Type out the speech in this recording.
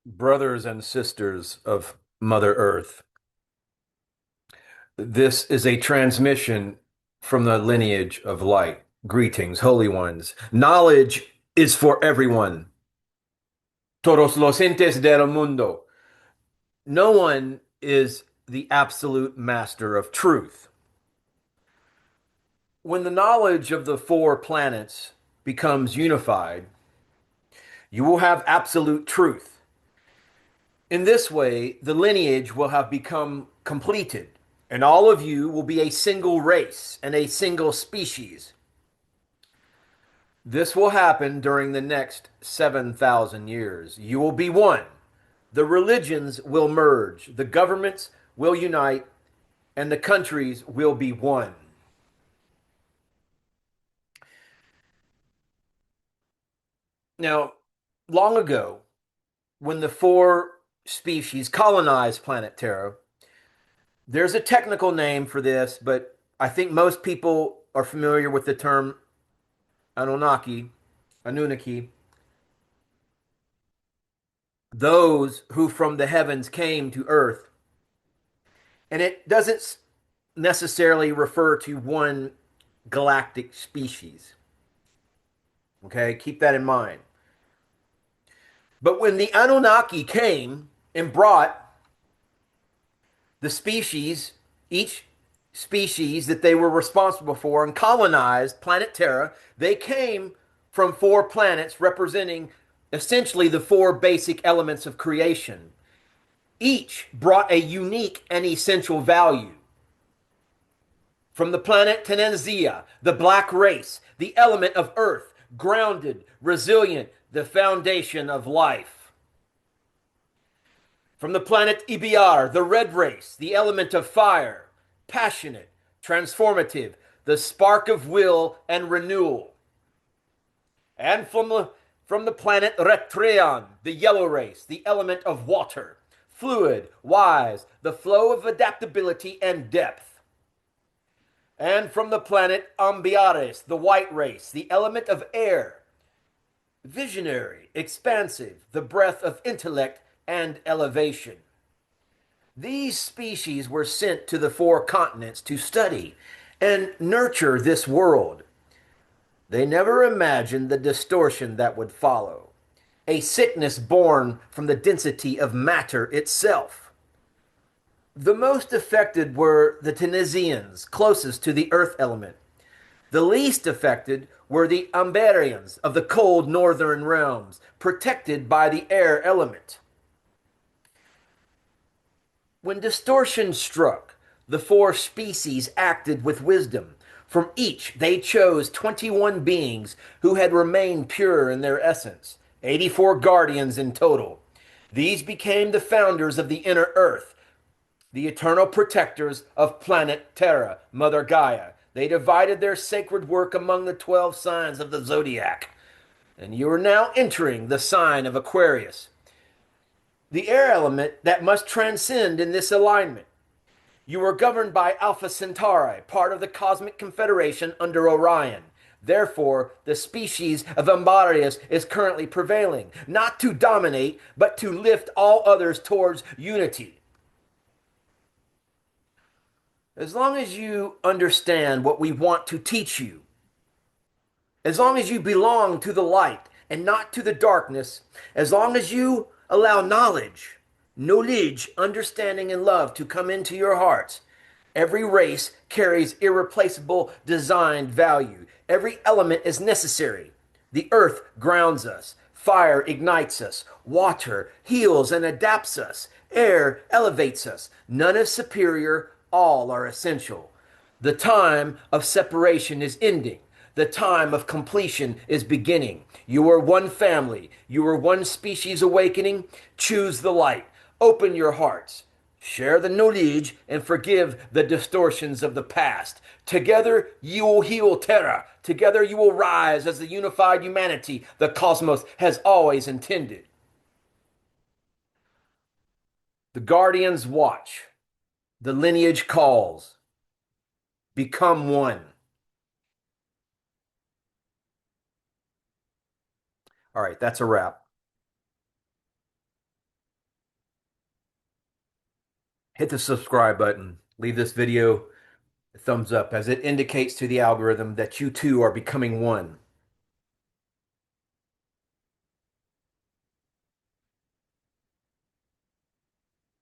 Brothers and sisters of Mother Earth, this is a transmission from the lineage of light. Greetings, holy ones. Knowledge is for everyone. Todos los entes del mundo. No one is the absolute master of truth. When the knowledge of the four planets becomes unified, you will have absolute truth. In this way, the lineage will have become completed, and all of you will be a single race and a single species. This will happen during the next 7,000 years. You will be one. The religions will merge, the governments will unite, and the countries will be one. Now, long ago, when the four species colonized planet Terra, there's a technical name for this, but I think most people are familiar with the term Anunnaki, Anunnaki, those who from the heavens came to earth. And it doesn't necessarily refer to one galactic species. Okay, keep that in mind. But when the Anunnaki came and brought the species, each species that they were responsible for, and colonized planet Terra, they came from four planets representing essentially the four basic elements of creation. Each brought a unique and essential value. From the planet Tenenzia, the black race, the element of earth, grounded, resilient, the foundation of life. From the planet Ibiar, the red race, the element of fire, passionate, transformative, the spark of will and renewal. And from the planet Retreon, the yellow race, the element of water, fluid, wise, the flow of adaptability and depth. And from the planet Ambiares, the white race, the element of air, visionary, expansive, the breath of intellect and elevation. These species were sent to the four continents to study and nurture this world. They never imagined the distortion that would follow, a sickness born from the density of matter itself. The most affected were the Tunisians, closest to the earth element. The least affected were the Amberians of the cold northern realms, protected by the air element. When distortion struck, the four species acted with wisdom. From each, they chose 21 beings who had remained pure in their essence, 84 guardians in total. These became the founders of the inner earth, the eternal protectors of planet Terra, Mother Gaia. They divided their sacred work among the 12 signs of the zodiac. And you are now entering the sign of Aquarius, the air element that must transcend in this alignment. You are governed by Alpha Centauri, part of the Cosmic Confederation under Orion. Therefore, the species of Ambarius is currently prevailing, not to dominate, but to lift all others towards unity. As long as you understand what we want to teach you, as long as you belong to the light and not to the darkness, as long as you allow knowledge, understanding, and love to come into your hearts, every race carries irreplaceable designed value. Every element is necessary. The earth grounds us. Fire ignites us. Water heals and adapts us. Air elevates us. None is superior. All are essential. The time of separation is ending. The time of completion is beginning. You are one family. You are one species awakening. Choose the light. Open your hearts. Share the knowledge and forgive the distortions of the past. Together you will heal Terra. Together you will rise as the unified humanity the cosmos has always intended. The guardians watch. The lineage calls. Become one. All right, that's a wrap. hit the subscribe button. Leave this video a thumbs up as it indicates to the algorithm that you too are becoming one